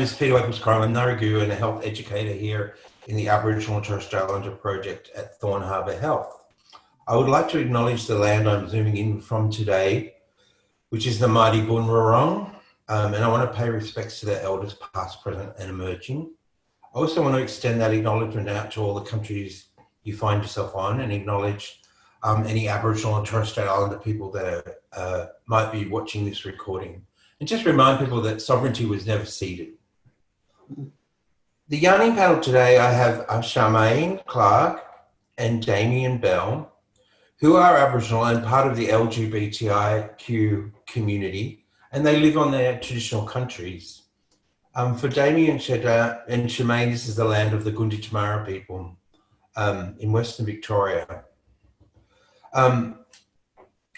is Peter Wakeles-Crime. I'm Naragu and a health educator here in the Aboriginal and Torres Strait Islander project at Thorn Harbour Health. I would like to acknowledge the land I'm zooming in from today, which is the mighty Boon Wurrung, and I want to pay respects to their elders past, present and emerging. I also want to extend that acknowledgement out to all the countries you find yourself on and acknowledge any Aboriginal and Torres Strait Islander people that might be watching this recording. And just remind people that sovereignty was never ceded. The yarning panel today, I have Charmaine Clark and Damien Bell, who are Aboriginal and part of the LGBTIQ community, and they live on their traditional countries. For Damien and Charmaine, this is the land of the Gunditjmara people in Western Victoria. I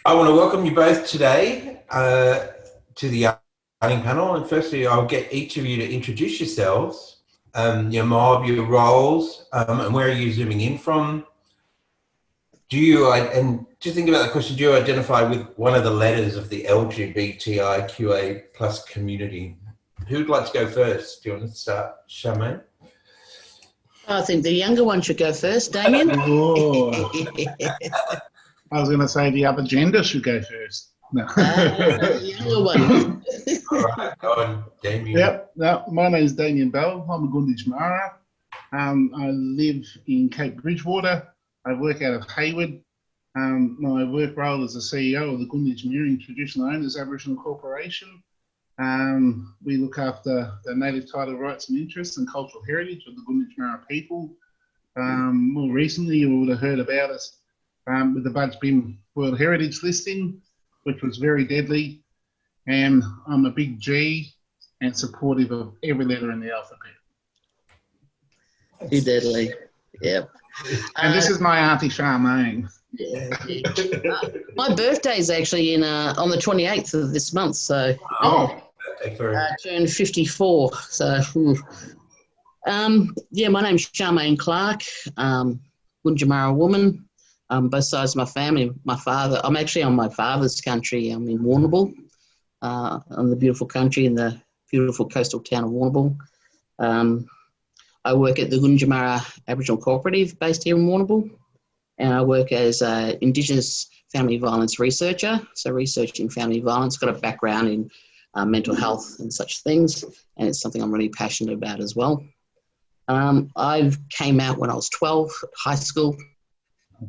want to welcome you both today to the yarning panel, and firstly I'll get each of you to introduce yourselves, your mob, your roles, and where are you zooming in from. Do you, and just think about the question, do you identify with one of the letters of the LGBTIQA plus community? Who'd like to go first? Do you want to start, Charmaine? I think the younger one should go first, Damien. Oh. I was going to say the other gender should go first. No. The younger one. All right, go on, Damien. Yep. No, my name is Damien Bell. I'm a Gunditjmara. I live in Cape Bridgewater. I work out of Hayward. My work role is the CEO of the Gunditjmara Traditional Owners Aboriginal Corporation. We look after the native title rights and interests and cultural heritage of the Gunditjmara people. More recently, you would have heard about us with the Budge Bim World Heritage listing, which was very deadly. And I'm a big G and supportive of every letter in the alphabet. Too deadly. Yep. And this is my auntie Charmaine. Yeah. My birthday's actually on the 28th of this month, so turned 54. So, yeah, my name's Charmaine Clark, Gunditjmara woman. Both sides of my family. My father, I'm actually on my father's country. I'm in Warrnambool, on the beautiful country in the beautiful coastal town of Warrnambool. I work at the Gunditjmara Aboriginal Cooperative based here in Warrnambool, and I work as an Indigenous family violence researcher, so researching family violence, got a background in mental health and such things, and it's something I'm really passionate about as well. I came out when I was 12 at high school,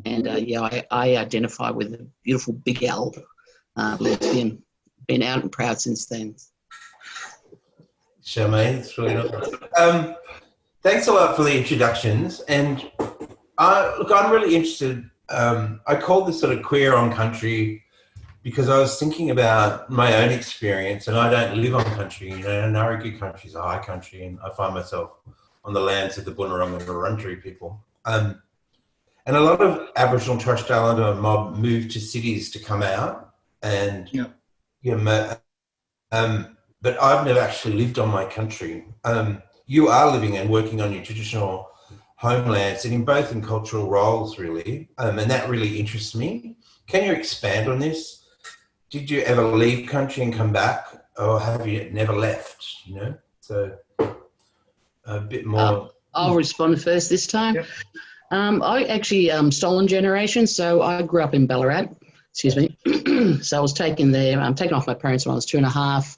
and I identify with the beautiful big L lesbian. Been out and proud since then. Charmaine, it's really nice. Thanks a lot for the introductions. And look, I'm really interested. I called this sort of queer on country because I was thinking about my own experience, and I don't live on country. You know, Naragu country is a high country, and I find myself on the lands of the Boon Wurrung and Wurundjeri people. And a lot of Aboriginal and Torres Strait Islander mob moved to cities to come out, and but I've never actually lived on my country. You are living and working on your traditional homelands, and in both in cultural roles, really, and that really interests me. Can you expand on this? Did you ever leave country and come back, or have you never left? You know, so a bit more. I'll respond first this time. Yep. I actually stolen generation, so I grew up in Ballarat. Excuse me. So I was taken there. Taken off my parents when I was 2.5,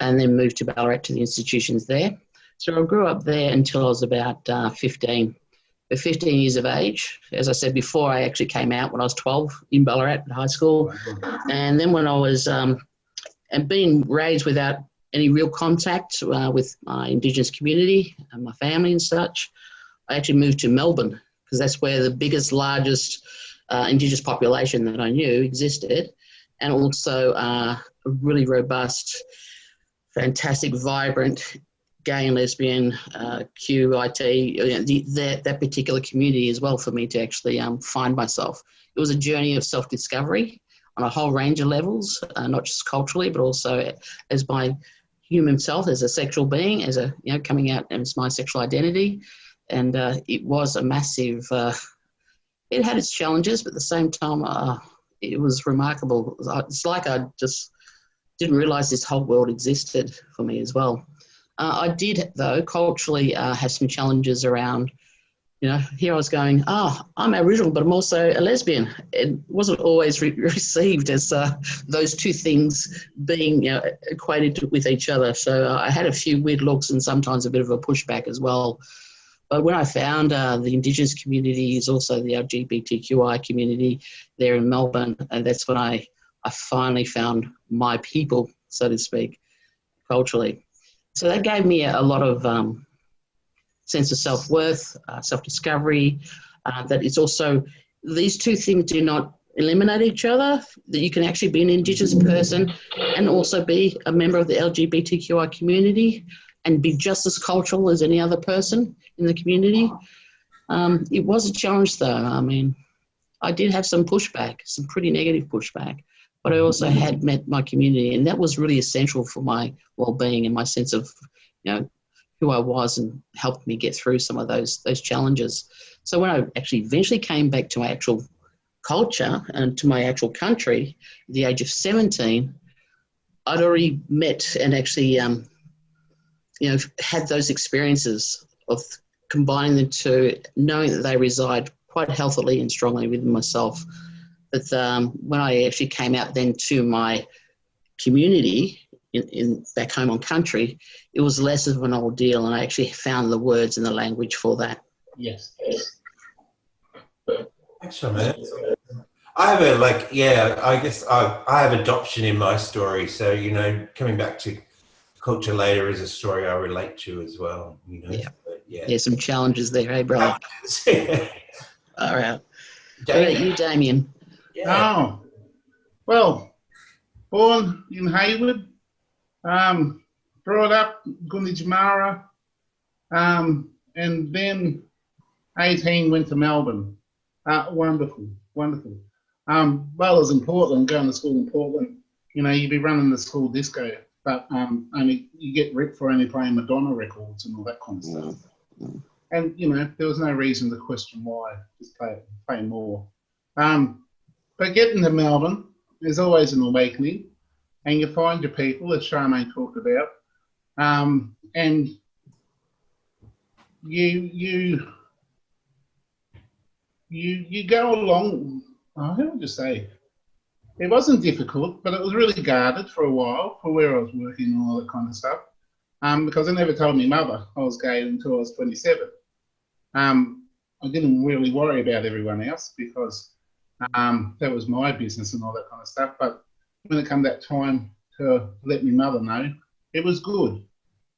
and then moved to Ballarat to the institutions there. So I grew up there until I was about 15. At 15 years of age, as I said before, I actually came out when I was 12 in Ballarat at high school. And then when I was, and being raised without any real contact with my Indigenous community and my family and such, I actually moved to Melbourne because that's where the biggest, largest Indigenous population that I knew existed, and also a really robust, fantastic, vibrant gay and lesbian, QIT, that particular community as well for me to actually find myself. It was a journey of self-discovery on a whole range of levels, not just culturally, but also as my human self, as a sexual being, as a, coming out as my sexual identity. And it was a massive, it had its challenges, but at the same time, it was remarkable. It's like I just didn't realise this whole world existed for me as well. I did, though, culturally have some challenges around, here I was going, I'm Aboriginal, but I'm also a lesbian. It wasn't always received as those two things being equated with each other. So I had a few weird looks and sometimes a bit of a pushback as well. But when I found the Indigenous communities, also the LGBTQI community there in Melbourne, and that's when I finally found my people, so to speak, culturally. So that gave me a lot of sense of self-worth, self-discovery, that it's also, these two things do not eliminate each other, that you can actually be an Indigenous person and also be a member of the LGBTQI community and be just as cultural as any other person in the community. It was a challenge though. I mean, I did have some pushback, some pretty negative pushback, but I also had met my community, and that was really essential for my well-being and my sense of, who I was, and helped me get through some of those challenges. So when I actually eventually came back to my actual culture and to my actual country at the age of 17, I'd already met and actually, had those experiences of combining the two, knowing that they reside quite healthily and strongly within myself. But when I actually came out then to my community in back home on country, it was less of an ordeal, and I actually found the words and the language for that. Yes. Excellent, man. I have I guess I have adoption in my story. So, coming back to culture later is a story I relate to as well, Yeah. But, Yeah, some challenges there, hey, brother? All right. What about you, Damien? Yeah. Oh, well, born in Hayward, brought up Gunditjmara, and then 18 went to Melbourne. Wonderful. Well, I was in Portland, going to school in Portland. You'd be running the school disco, but only you get ripped for only playing Madonna records and all that kind of stuff. And there was no reason to question why. Just play more. But getting to Melbourne is always an awakening, and you find your people, as Charmaine talked about, and you go along. How would you say? It wasn't difficult, but it was really guarded for a while for where I was working and all that kind of stuff. Because I never told my mother I was gay until I was 27. I didn't really worry about everyone else because that was my business and all that kind of stuff. But when it came that time to let my mother know, it was good.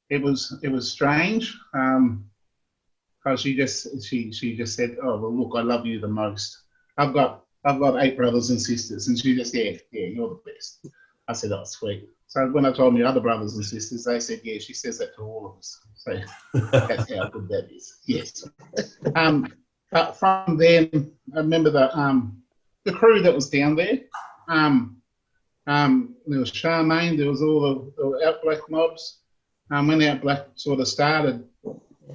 It was strange because she just said, "Oh well, look, I love you the most. I've got 8 brothers and sisters," and she just yeah, you're the best. I said, "Oh, sweet." So when I told my other brothers and sisters, they said, "Yeah, she says that to all of us." So that's how good that is. Yes. But from then, I remember the crew that was down there. There was Charmaine. There was all the Out Black mobs. When Out Black sort of started,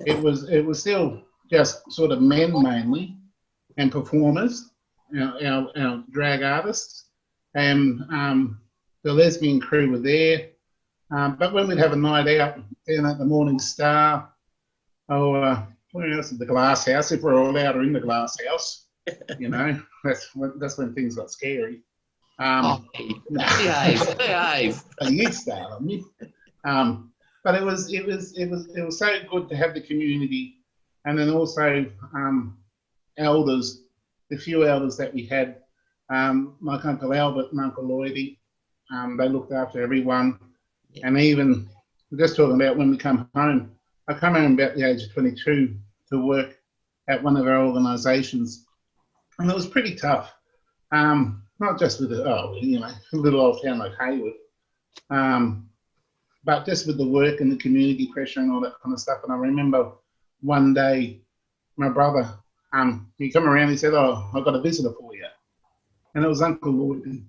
it was still just sort of men mainly and performers, our drag artists, and the lesbian crew were there. But when we'd have a night out down at the Morning Star, or where else, at the Glass House, if we're all out or in the Glass House, that's when things got scary. Behave. You start on me. But it was so good to have the community, and then also elders, the few elders that we had, like Uncle Albert and Uncle Lloydie, they looked after everyone. Yeah. And even just talking about when we come home, I come home about the age of 22 to work at one of our organisations, and it was pretty tough. Not just with a little old town like Hayward, but just with the work and the community pressure and all that kind of stuff. And I remember one day, my brother, he come around, he said, "Oh, I've got a visitor for you." And it was Uncle Lloyd.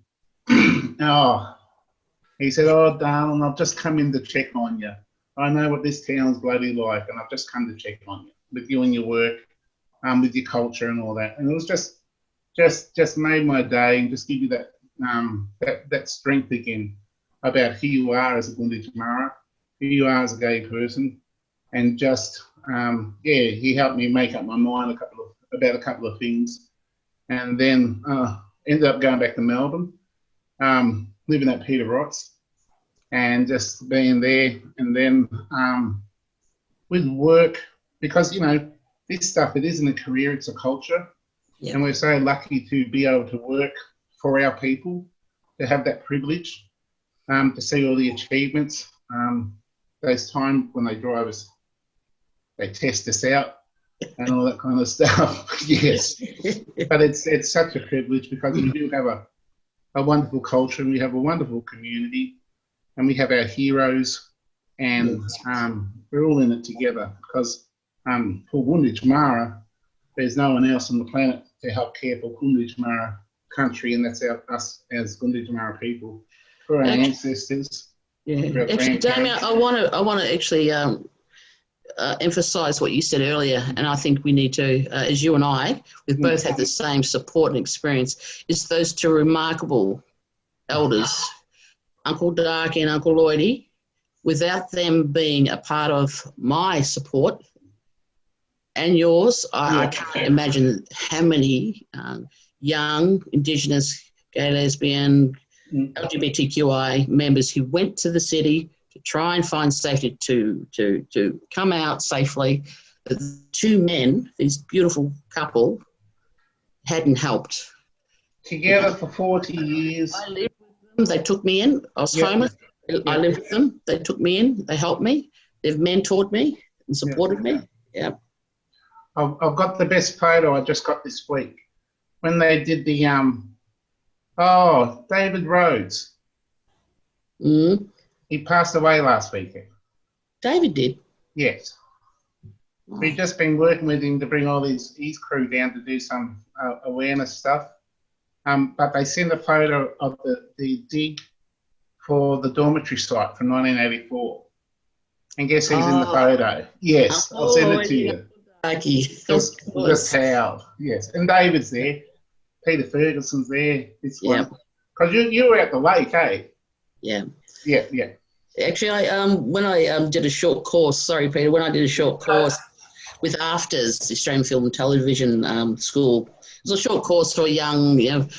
He said, "Oh, darling, I've just come in to check on you. I know what this town's bloody like, and I've just come to check on you, with you and your work, with your culture and all that." And it was just made my day, and just give you that strength again about who you are as a Gunditjmara, who you are as a gay person, and just he helped me make up my mind about a couple of things, and then ended up going back to Melbourne, living at Peter Rott's, and just being there, and then with work, because this stuff, it isn't a career, it's a culture. Yeah. And we're so lucky to be able to work for our people, to have that privilege, to see all the achievements. Those times when they drive us, they test us out and all that kind of stuff. Yes. But it's such a privilege, because we do have a wonderful culture, and we have a wonderful community, and we have our heroes, and we're all in it together, because for Gunditj Mara, there's no one else on the planet to help care for Gunditj Mara country, and that's us as Gunditj Mara people, for our ancestors. Yeah. Actually, Damien, I want to actually emphasise what you said earlier, and I think we need to, as you and I, we've both had the same support and experience, is those two remarkable elders, Uncle Darky and Uncle Lloydie. Without them being a part of my support and yours, I can't imagine how many young Indigenous, gay, lesbian, LGBTQI members who went to the city to try and find safety, to come out safely. The two men, this beautiful couple, hadn't helped. Together for 40 years. I lived with them. They took me in. I was homeless. I lived with them. They took me in. They helped me. They've mentored me and supported me. Yeah. I've got the best photo I just got this week. When they did the, David Rhodes. Mm. He passed away last weekend. David did? Yes. Oh. We've just been working with him to bring all his crew down to do some awareness stuff. But they sent a photo of the dig for the dormitory site from 1984. And guess who's in the photo? Yes, I'll send it to you. Just how, yes. And David's there. Peter Ferguson's there. This one. Because you were at the lake, eh? Yeah. Yeah, yeah. Actually, when I did a short course, sorry, Peter, when I did a short course with AFTRS, the Australian Film and Television School, it was a short course for a young, it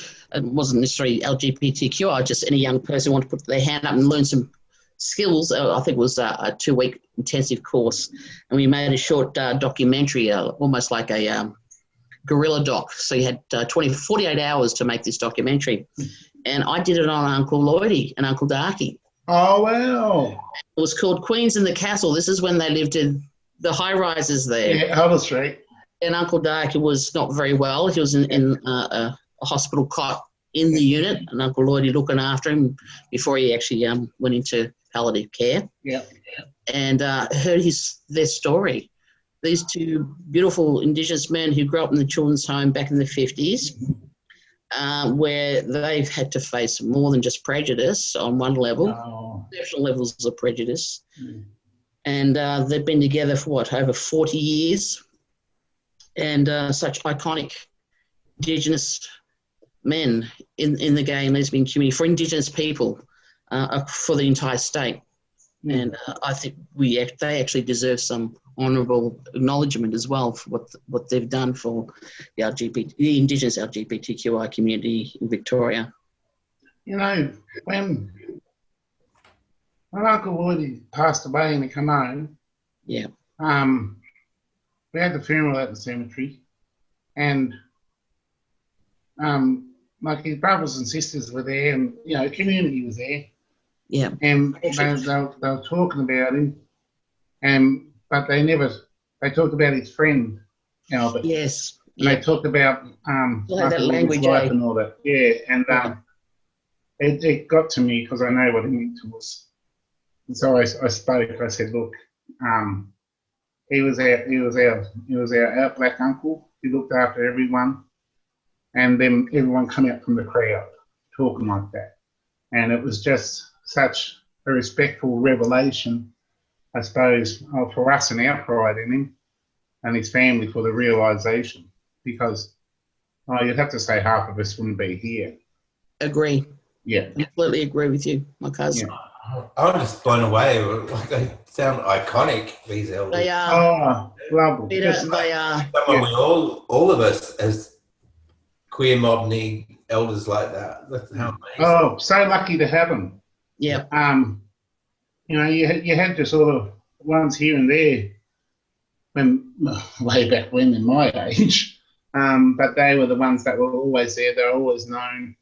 wasn't necessarily LGBTQI, just any young person who wanted to put their hand up and learn some skills. I think it was a 2-week intensive course. And we made a short documentary, almost like a guerrilla doc. So you had 48 hours to make this documentary. And I did it on Uncle Lloydie and Uncle Darky. Oh, wow. It was called Queens in the Castle. This is when they lived in the high-rises there. Yeah, Albert Street. And Uncle Darky was not very well. He was in a hospital cot in the unit, and Uncle Lloydie looking after him before he actually went into palliative care. Yeah. And heard their story. These two beautiful Indigenous men who grew up in the children's home back in the 50s, where they've had to face more than just prejudice on one level, exceptional levels of prejudice. Mm. And they've been together for over 40 years, and such iconic Indigenous men in the gay and lesbian community for Indigenous people, for the entire state. Mm. And I think they actually deserve some honourable acknowledgement as well for what they've done for the Indigenous LGBTQI community in Victoria. When Uncle Lloydie passed away and he came home, we had the funeral at the cemetery, and like his brothers and sisters were there, and the community was there. Yeah. And they were talking about him, but they talked about his friend, Albert. Yes. And they talked about that language, life and all that. Yeah, and it got to me because I know what it meant to us. And so I spoke. I said, look, he was our out black uncle. He looked after everyone, and then everyone come out from the crowd talking like that, and it was just such a respectful revelation, I suppose, for us and our pride in him and his family, for the realisation, because you'd have to say half of us wouldn't be here. Agree. Yeah. Completely agree with you, my cousin. I'm just blown away. Like they sound iconic. These elders. They are. Oh, lovely. Peter, Just, they are. Someone yeah. we all of us as queer mob need elders like that. That's how amazing. Oh, so lucky to have them. Yeah. You know, you had your sort of ones here and there when way back when in my age, but they were the ones that were always there. They're always known.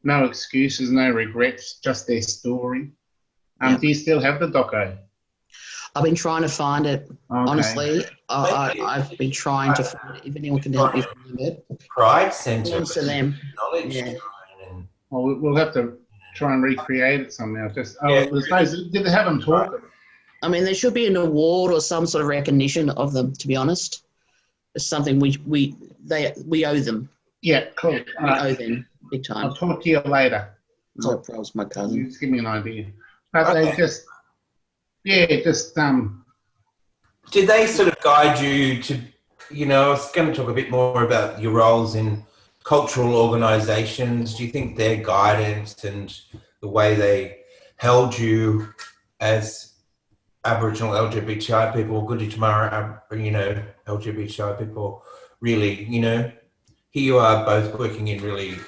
No excuses, no regrets, just their story. Yeah. Do you still have the doco? I've been trying to find it. Okay. Honestly, I've been trying to find it. If anyone can help me find it, Pride Centre. thanks to them. Knowledge. Yeah. And Well, we'll have to try and recreate it somehow. Just Yeah. there's those. Did they have them talk? I mean, there should be an award or some sort of recognition of them. To be honest, it's something we owe them. Yeah, cool. We owe them big time. I'll talk to you later. No problems, my cousin. Just give me an idea. But they just, did they sort of guide you to, I was going to talk a bit more about your roles in cultural organisations. Do you think their guidance and the way they held you as Aboriginal LGBTI people, Good Tomorrow, LGBTI people, really, here you are both working in really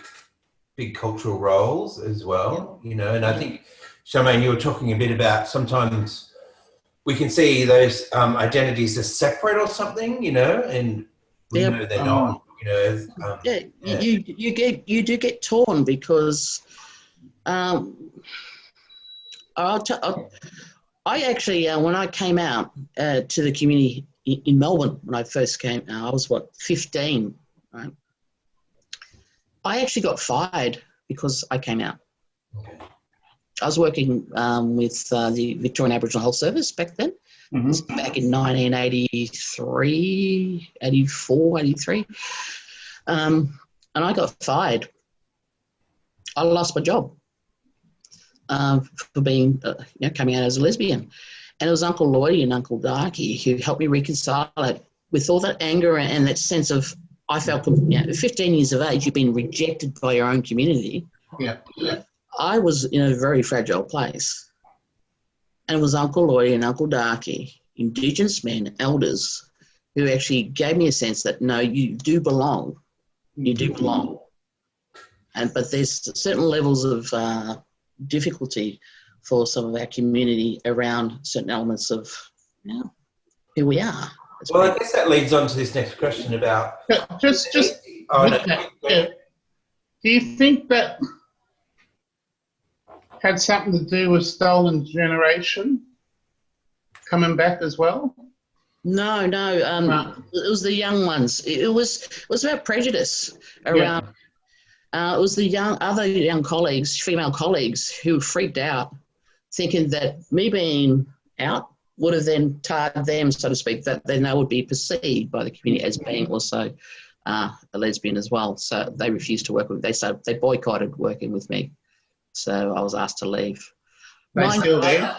big cultural roles as well, and I think, Charmaine, you were talking a bit about sometimes we can see those identities as separate or something, and we know they're not, You do get torn because I actually, when I came out to the community in Melbourne, when I first came, I was 15, right? I actually got fired because I came out. Okay. I was working with the Victorian Aboriginal Health Service back then. Mhm. This was back in 1983, 84, 83. And I got fired. I lost my job for being, coming out as a lesbian. And it was Uncle Lloydie and Uncle Darky who helped me reconcile it with all that anger and that sense of, I felt, 15 years of age, you've been rejected by your own community. Yeah. I was in a very fragile place. And it was Uncle Lloydie and Uncle Darky, Indigenous men, elders, who actually gave me a sense that, no, you do belong. You do belong. But there's certain levels of difficulty for some of our community around certain elements of who we are. Well, I guess that leads on to this next question about... Just Oh, with that, do you think that had something to do with Stolen Generation coming back as well? No. It was the young ones. It was about prejudice around. It was the other young colleagues, female colleagues, who freaked out, thinking that me being out would have then tarred them, so to speak, that then they would be perceived by the community as being also a lesbian as well. So they refused to work with me. They boycotted working with me. So I was asked to leave. They still there?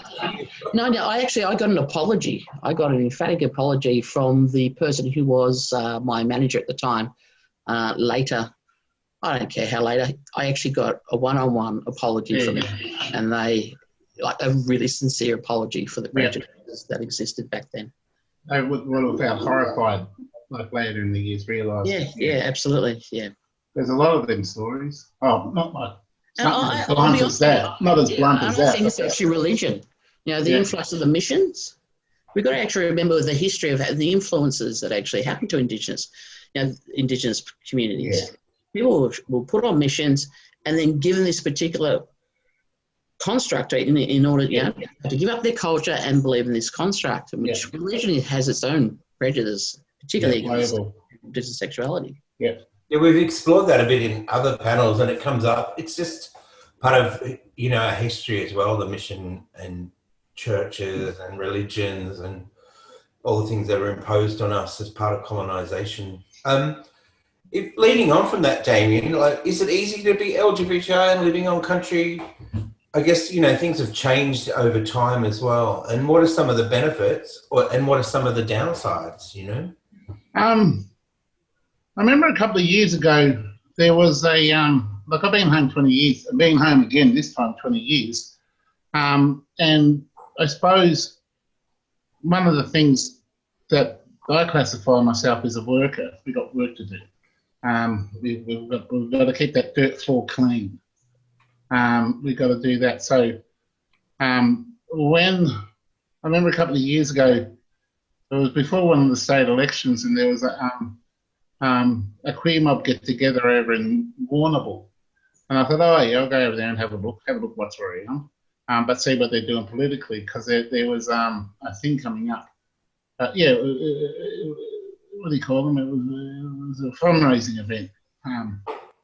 No, I got an apology. I got an emphatic apology from the person who was my manager at the time. Later, I don't care how later, I actually got a one-on-one apology from them. And they, a really sincere apology for the prejudice that existed back then. They would have felt horrified, later in the years, realised. Yeah, absolutely, yeah. There's a lot of them stories. Oh, not like... Not blunt as that. Not as blunt as that. I think it's actually religion. The influx of the missions. We've got to actually remember the history of the influences that actually happened to Indigenous communities. Yeah. People will put on missions and then given this particular construct in order to give up their culture and believe in this construct, in which religion has its own prejudice, particularly against Indigenous sexuality. Yeah. Yeah, we've explored that a bit in other panels and it comes up. It's just part of, our history as well, the mission and churches and religions and all the things that are imposed on us as part of colonisation. Leading on from that, Damien, is it easy to be LGBTI and living on country? I guess, things have changed over time as well. And what are some of the benefits and what are some of the downsides, I remember a couple of years ago, there was a like I've been home 20 years, I've been home again this time 20 years. And I suppose one of the things that I classify myself as a worker, we've got work to do. We've got to keep that dirt floor clean. We've got to do that. So when I remember a couple of years ago, it was before one of the state elections, and there was a queer mob get together over in Warrnambool. And I thought, oh yeah, I'll go over there and have a look what's around, but see what they're doing politically, because there was a thing coming up. What do you call them? It was a fundraising event.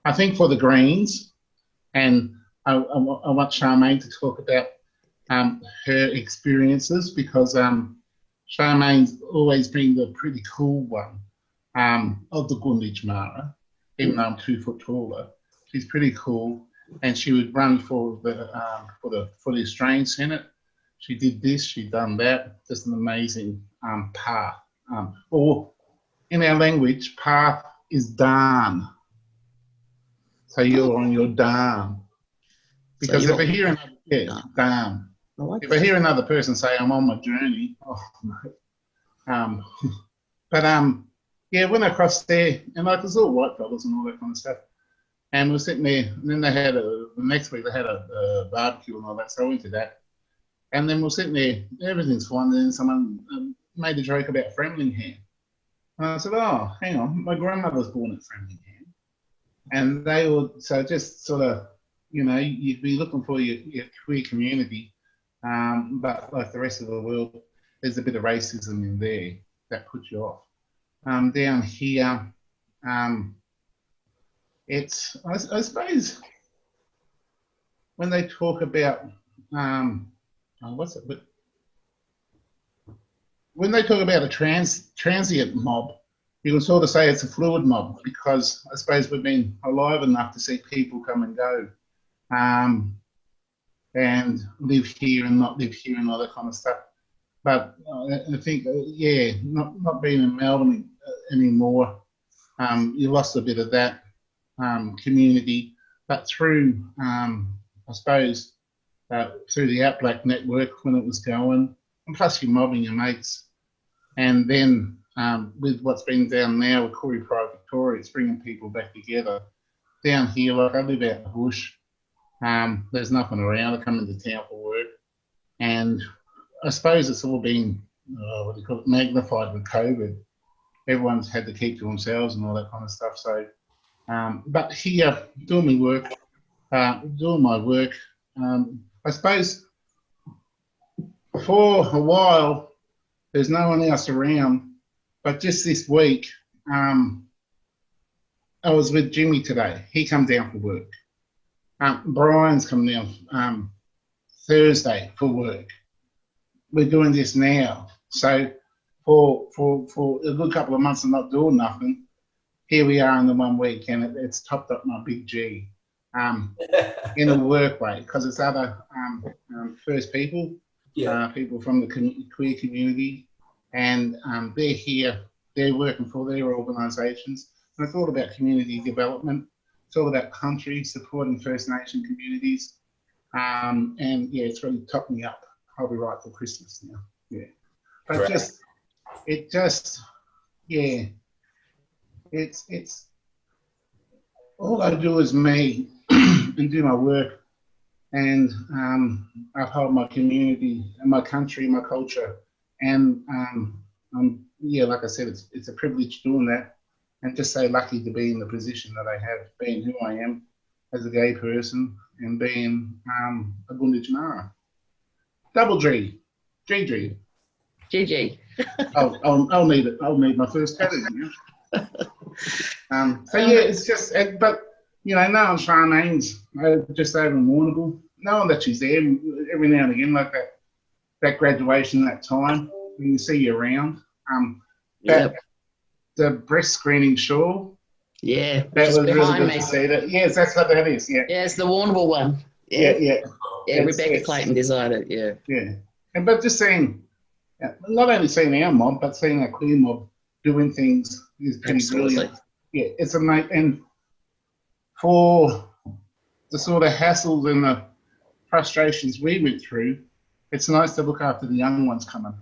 I think for the Greens, and I want Charmaine to talk about her experiences, because Charmaine's always been the pretty cool one of the Gunditj Mara, even though I'm 2 foot taller. She's pretty cool, and she would run for the Australian Senate. She did this, she done that. Just an amazing path. Or in our language, path is darn. So you're on your darn. Because so if I hear another, darn. If I hear another person say I'm on my journey, oh no. When I crossed there, and like there's all white fellas and all that kind of stuff, and we're sitting there, and then they had the next week they had a barbecue and all that, so I went to that, and then we're sitting there, everything's fine, and then someone made a joke about Framlingham, and I said, oh, hang on, my grandmother was born at Framlingham, and they would, so just sort of, you'd be looking for your queer community. But like the rest of the world, there's a bit of racism in there that puts you off. Down here, it's, I suppose, when they talk about, when they talk about a transient mob, you can sort of say it's a fluid mob, because I suppose we've been alive enough to see people come and go. And live here and not live here and all that kind of stuff. But I think, not being in Melbourne anymore, you lost a bit of that community. But through, I suppose, through the Out Black network when it was going, and plus you're mobbing your mates. And then with what's been down now with Koori Pride Victoria, it's bringing people back together. Down here, like I live out in the bush, there's nothing around. I come into town for work, and I suppose it's all been magnified with COVID. Everyone's had to keep to themselves and all that kind of stuff. So, but here, doing my work, I suppose for a while there's no one else around. But just this week, I was with Jimmy today. He come down for work. Brian's coming down Thursday for work. We're doing this now. So for a good couple of months of not doing nothing, here we are in the 1 week, and it's topped up my big G in a work way, because it's other First People, people from the queer community, and they're here, they're working for their organisations. And I thought about community development. It's all about country, supporting First Nation communities. And yeah, it's really topped me up. I'll be right for Christmas now. Yeah. But it's all I do is me and do my work and uphold my community and my country, my culture. And like I said, it's a privilege doing that. And just so lucky to be in the position that I have, being who I am as a gay person and being a Gunditj Mara. Double G. GG. GG. I'll need it. I'll need my first tattoo. It's just, but no one Charmaine's just over in Warrnambool. Knowing that she's there every now and again, like that graduation, that time when you see you around. The breast screening shawl. Yeah, that was really good to see that. Yes, that's what that is. Yeah. Yeah, it's the Warrnambool one. Yeah. Rebecca Clayton designed it. Yeah. Yeah, but just seeing, not only seeing our mob, but seeing a queer mob doing things is pretty brilliant. Yeah, it's amazing. And for the sort of hassles and the frustrations we went through, it's nice to look after the young ones coming.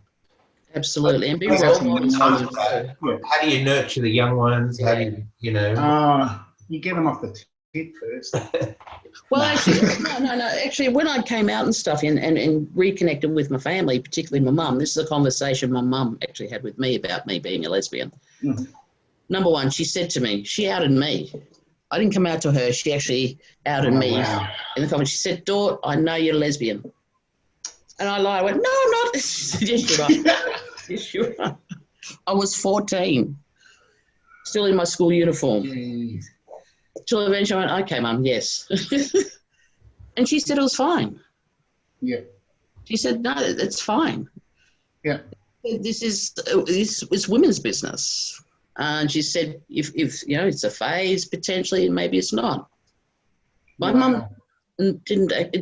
Absolutely, and be That's role absolutely models amazing. too. Yeah. How do you nurture the young ones? How do you, you know? You get them off the tip first. Well, Nah. actually, no. Actually, when I came out and stuff and reconnected with my family, particularly my mum, this is a conversation my mum actually had with me about me being a lesbian. Mhm. Number one, she said to me, she outed me. I didn't come out to her. She actually outed Oh, me wow. in the comments. She said, Dort, I know you're lesbian. And I lied. I went, no, I'm not. She said, yes, you are. Yes, you are. I was 14, still in my school uniform. Yeah. Till eventually I went, okay, Mum, yes. And she said it was fine. Yeah. She said, no, it's fine. Yeah. It's women's business. And she said, if you know, it's a phase potentially, and maybe it's not. My mum it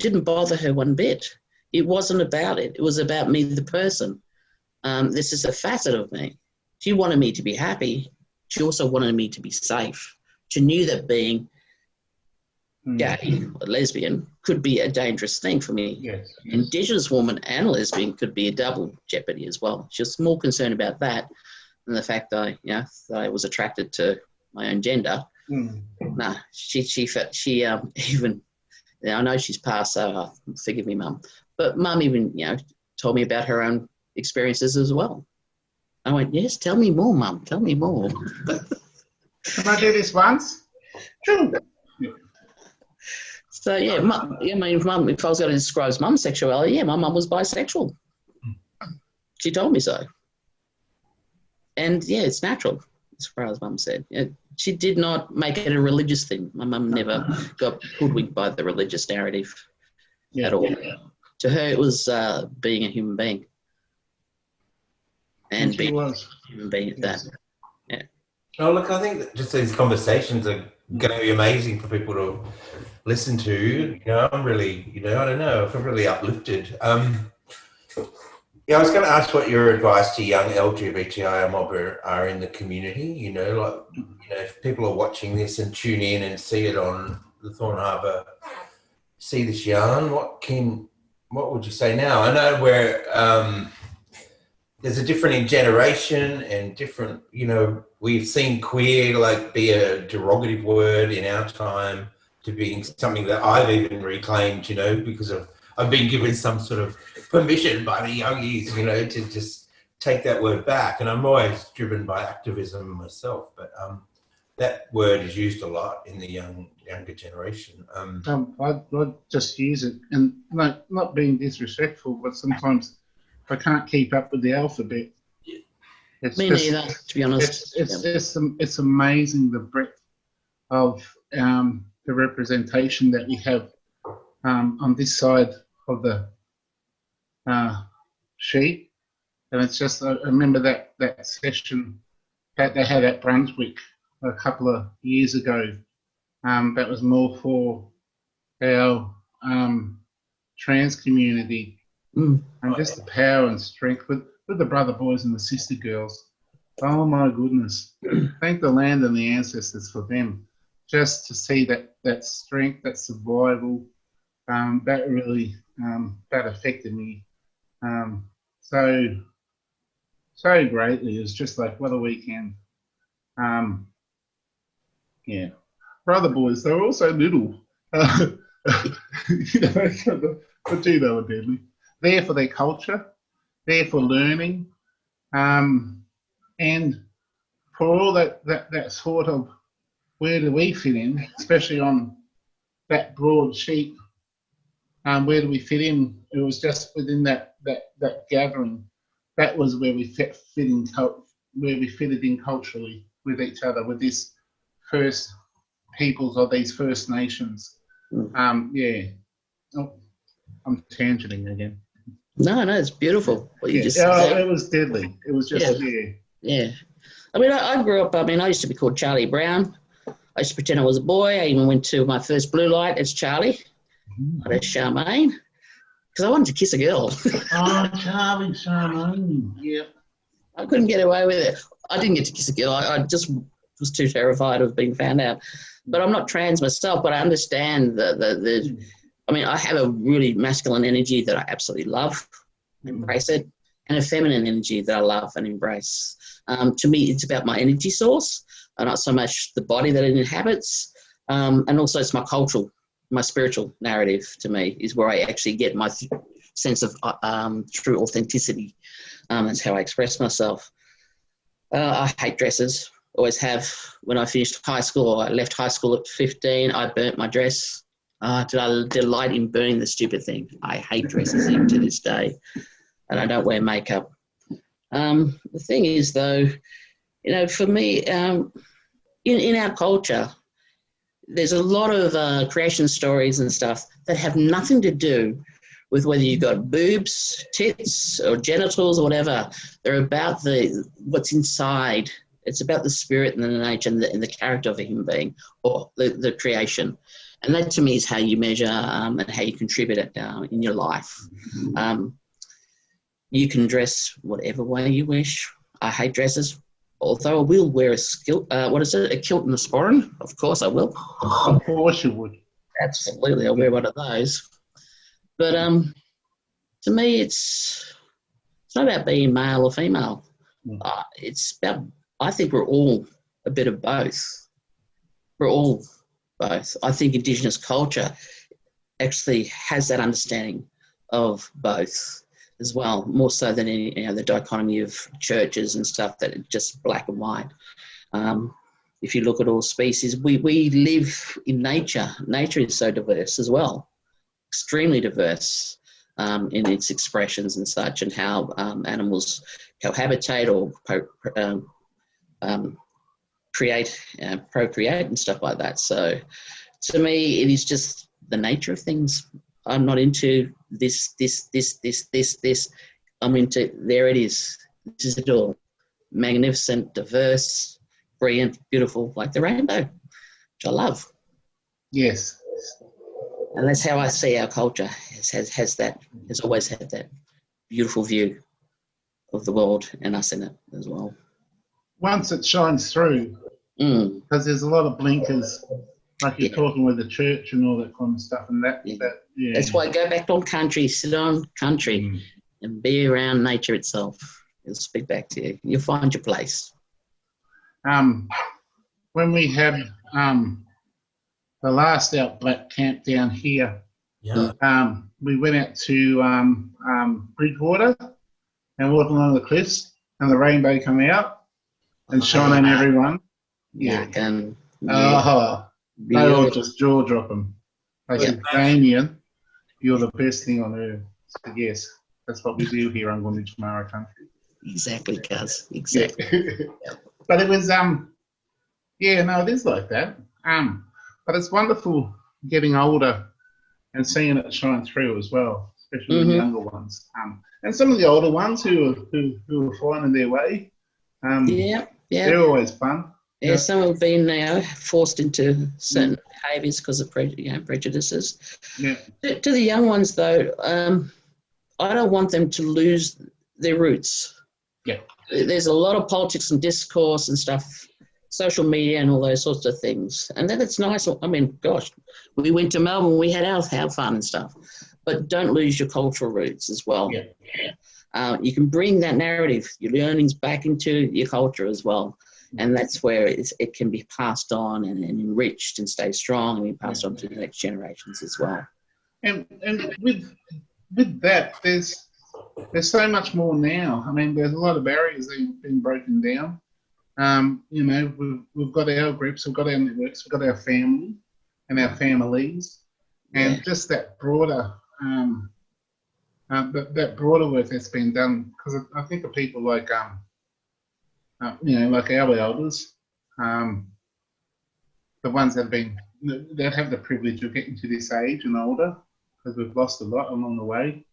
didn't bother her one bit. It wasn't about it. It was about me, the person. This is a facet of me. She wanted me to be happy. She also wanted me to be safe. She knew that being gay or lesbian could be a dangerous thing for me. Yes. Indigenous woman and lesbian could be a double jeopardy as well. She was more concerned about that than the fact that I was attracted to my own gender. Nah, she even, I know she's passed, so forgive me, Mum, but Mum even told me about her own experiences as well. I went, yes, tell me more, Mum, tell me more. Can I do this once? True. So yeah, Mum, if I was going to describe Mum's sexuality, my Mum was bisexual. She told me so. And yeah, it's natural, as far as Mum said. She did not make it a religious thing. My mum never got hoodwinked by the religious narrative at all. To her, it was being a human being. And being a human being at that. Yeah. Oh, look, I think that just these conversations are going to be amazing for people to listen to. I'm really, I don't know, I feel really uplifted. I was going to ask what your advice to young LGBTI mob are in the community. If people are watching this and tune in and see it on the Thorn Harbour, see this yarn, what would you say now? I know where there's a different generation and different, we've seen queer be a derogative word in our time to being something that I've even reclaimed, because I've been given some sort of permission by the youngies, to just take that word back. And I'm always driven by activism myself, but that word is used a lot in the younger generation. I'd just use it, and not being disrespectful, but sometimes I can't keep up with the alphabet. Me neither, to be honest. It's amazing the breadth of the representation that we have on this side of the sheet, and it's just I remember that session that they had at Brunswick a couple of years ago. That was more for our trans community, and just the power and strength with the brother boys and the sister girls. Oh my goodness! Thank the land and the ancestors for them. Just to see that strength, that survival, that really that affected me so greatly. It was just like, what a weekend. Brother boys, they were also little. But gee, they were deadly. There for their culture, there for learning, and for all that sort of, where do we fit in, especially on that broad sheet. Where do we fit in? It was just within that gathering. That was where we fit in, where we fitted in culturally with each other, with this First Peoples or these First Nations. Oh, I'm tangenting again. No, it's beautiful what you just said. It was deadly. It was just Yeah. I mean, I grew up. I used to be called Charlie Brown. I used to pretend I was a boy. I even went to my first blue light as Charlie. At Charmaine, because I wanted to kiss a girl. Charmaine. Yeah. I couldn't get away with it. I didn't get to kiss a girl. I just was too terrified of being found out. but I'm not trans myself, but I understand the I mean, I have a really masculine energy that I absolutely love, embrace it, and a feminine energy that I love and embrace. To me, it's about my energy source, not so much the body that it inhabits. And also it's my cultural, my spiritual narrative to me is where I actually get my sense of true authenticity. That's how I express myself. I hate dresses, always have. When I finished high school, I left high school at 15, I burnt my dress. Did I delight in burning the stupid thing? I hate dresses even to this day, and I don't wear makeup. The thing is, though, you know, for me, in our culture, there's a lot of creation stories and stuff that have nothing to do with whether you've got boobs, tits, or genitals or whatever. They're about what's inside. It's about the spirit and the nature and the character of a human being or the creation. And that to me is how you measure and how you contribute it in your life. You can dress whatever way you wish. I hate dresses, although I will wear a kilt and a sporran. Of course I will. Of course you would. Absolutely, I'll wear one of those. But to me, it's not about being male or female. It's about, I think we're all a bit of both. We're all both. I think Indigenous culture actually has that understanding of both as well, more so than any, the dichotomy of churches and stuff that are just black and white. If you look at all species, we live in nature. Nature is so diverse as well, extremely diverse in its expressions and such, and how animals cohabitate or procreate and stuff like that. So to me, it is just the nature of things. I'm not into this. I'm into, there it is. This is it all. Magnificent, diverse, brilliant, beautiful, like the rainbow, which I love. Yes. And that's how I see our culture. Has always had that beautiful view of the world and us in it as well. Once it shines through, because there's a lot of blinkers, like you're talking with the church and all that kind of stuff, and that. That's why I go back on country, sit on country, and be around nature itself. It'll speak back to you. You'll find your place. When we had the last Out Black camp down here, we went out to Bridgewater and walked along the cliffs, and the rainbow come out and shine on everyone. They all just jaw dropping. I said, Damien, you're the best thing on earth. I said, yes, that's what we do here on Gunditj Mara country. Exactly, cuz. Exactly. But it was it is like that. But it's wonderful getting older and seeing it shine through as well, especially the younger ones. And some of the older ones who are finding their way. They're always fun. Yeah, some have been forced into certain behaviours because of prejudices. Yeah. To the young ones, though, I don't want them to lose their roots. Yeah. There's a lot of politics and discourse and stuff, social media and all those sorts of things. And then it's nice. I mean, gosh, we went to Melbourne, we had our fun and stuff. But don't lose your cultural roots as well. Yeah. You can bring that narrative, your learnings back into your culture as well. And that's where it can be passed on and enriched and stay strong and be passed on to the next generations as well. And with that, there's so much more now. I mean, there's a lot of barriers that have been broken down. We've got our groups, we've got our networks, we've got our family and our families, and just that broader that broader work that's been done. Because I think of people like like our elders, the ones that have the privilege of getting to this age and older, because we've lost a lot along the way.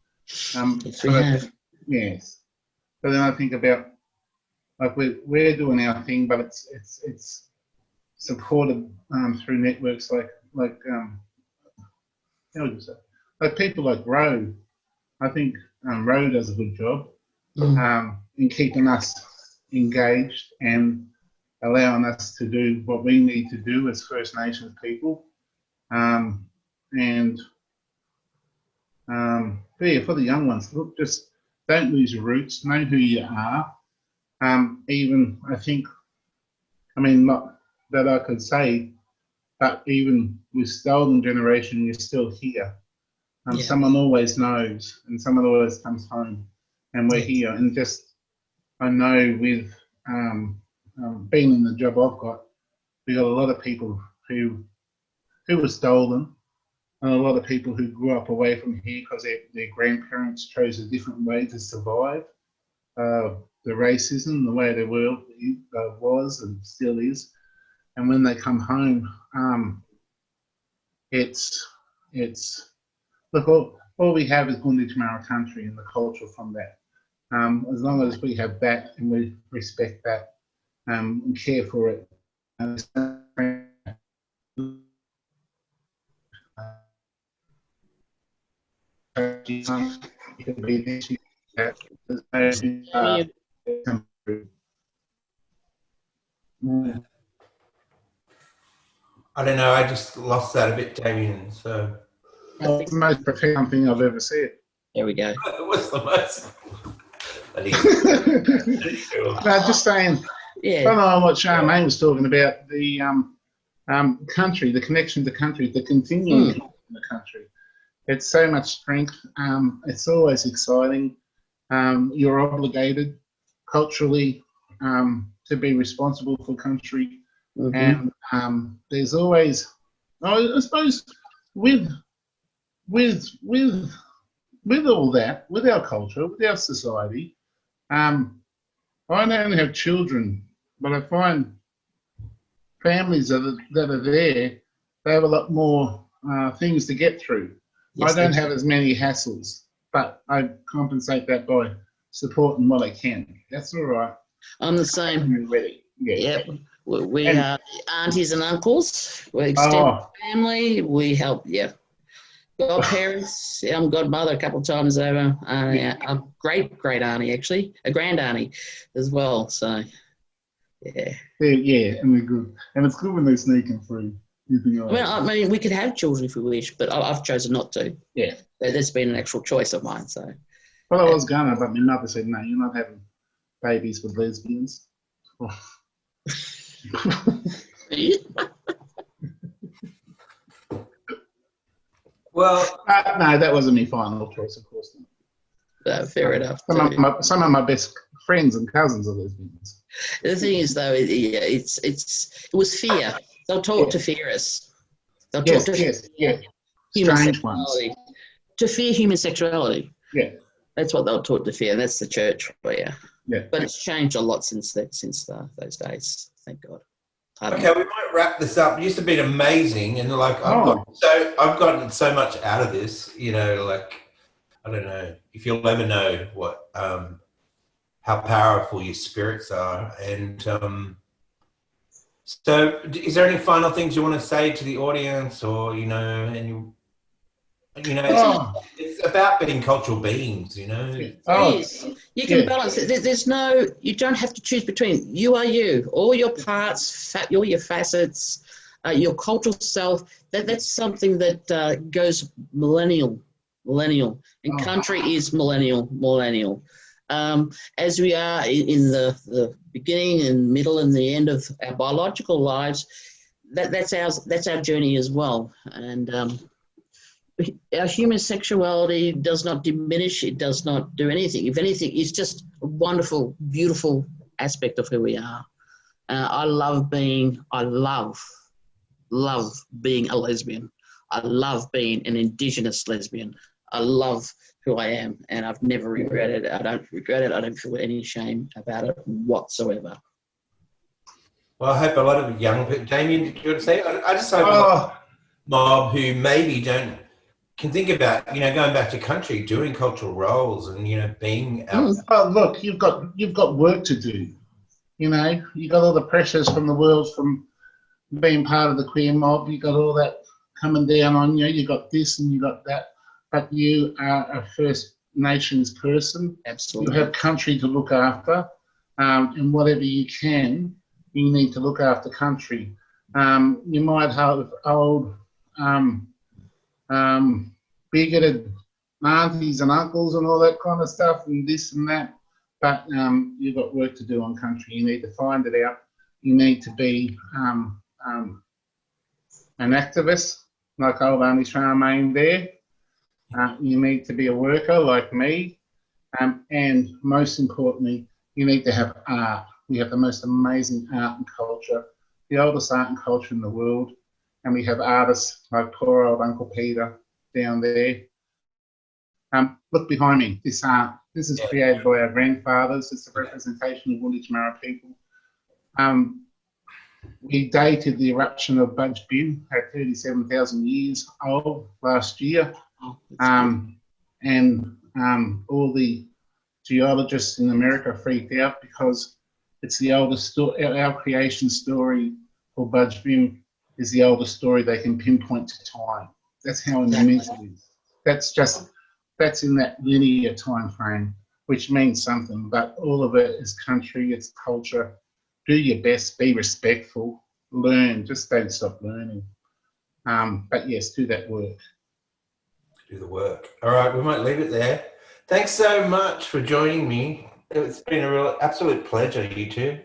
Yes, we have. Yes. But then I think about, like, we're doing our thing, but it's supported through networks like how would you say? Like people like Ro. I think Ro does a good job in keeping us engaged and allowing us to do what we need to do as First Nations people. Yeah, for the young ones, look, just don't lose your roots, know who you are. Even, I think, I mean, not that I could say, but even with Stolen Generation, you're still here. Yeah. Someone always knows, and someone always comes home, and we're here. And just, I know with being in the job I've got, we got a lot of people who were stolen, and a lot of people who grew up away from here because their grandparents chose a different way to survive the racism, the way the world was and still is. And when they come home, it's look, all we have is Gunditjmara country and the culture from that. As long as we have that and we respect that and care for it. I don't know. I just lost that a bit, Damien. So It's the most profound thing I've ever said. There we go. it was the most. No, just saying. Yeah. I don't know what Charmaine was talking about, the country, the connection to country, the continuing connection to the country. It's so much strength. It's always exciting. You're obligated culturally to be responsible for country. And there's always, I suppose, with all that, with our culture, with our society, I don't have children, but I find families that are there, they have a lot more things to get through. Yes, I don't have as many hassles, but I compensate that by supporting what I can. That's all right. I'm the same. I'm ready. Yeah. Yep. We are aunties and uncles. We're extended family. We help, godparents. I'm godmother a couple of times over. A great auntie, actually, a grand auntie as well. So, yeah, and we're good. And it's good when they're sneaking through. I mean, we could have children if we wish, but I've chosen not to. Yeah. That's been an actual choice of mine. So. Well, I was gonna, but my mother said, no, you're not having babies with lesbians. Well, no, that wasn't my final choice, of course. Fair enough. Some of my best friends and cousins are lesbians. The thing is, though, it was fear. They'll taught to fear us. They'll taught to human Strange sexuality. ones. To fear human sexuality. Yeah. That's what they were taught to fear. That's the church for you. Yeah. But it's changed a lot since those days. Thank God. Okay, we might wrap this up. It used to be amazing, and I've gotten so much out of this. I don't know if you'll ever know what how powerful your spirits are. And so, is there any final things you want to say to the audience, or it's about being cultural beings, Yes. You can balance it. You don't have to choose between. You are you. All your parts, all your facets, your cultural self. That's something that goes millennial. And country is millennial. As we are in the beginning and middle and the end of our biological lives, that's our journey as well. And our human sexuality does not diminish. It does not do anything. If anything, it's just a wonderful, beautiful aspect of who we are. I love being a lesbian. I love being an Indigenous lesbian. I love who I am, and I've never regretted it. I don't regret it. I don't feel any shame about it whatsoever. Well, I hope a lot of young people, Damien, did you want to say? I just hope a lot of mob who maybe can think about, going back to country, doing cultural roles and, being out. Oh, look, you've got work to do. You got all the pressures from the world from being part of the queer mob. You got all that coming down on you. You got this and you got that. But you are a First Nations person. Absolutely. You have country to look after, and whatever you can, you need to look after country. You might have old bigoted aunties and uncles and all that kind of stuff and this and that, but you've got work to do on country. You need to find it out. You need to be an activist like old Auntie Charmaine there. You need to be a worker like me. And most importantly, you need to have art. We have the most amazing art and culture, the oldest art and culture in the world. And we have artists like poor old Uncle Peter down there. Look behind me, this art. This is created by our grandfathers. It's a representation of Woolwich people. We dated the eruption of Budge Bin at 37,000 years old last year. And all the geologists in America freaked out because it's the oldest story. Our creation story for Budge Bin is the oldest story they can pinpoint to time. That's how immense it is. That's in that linear time frame, which means something. But all of it is country, it's culture. Do your best, be respectful, learn. Just don't stop learning. But yes, do that work. Do the work. All right, we might leave it there. Thanks so much for joining me. It's been a real absolute pleasure, you two.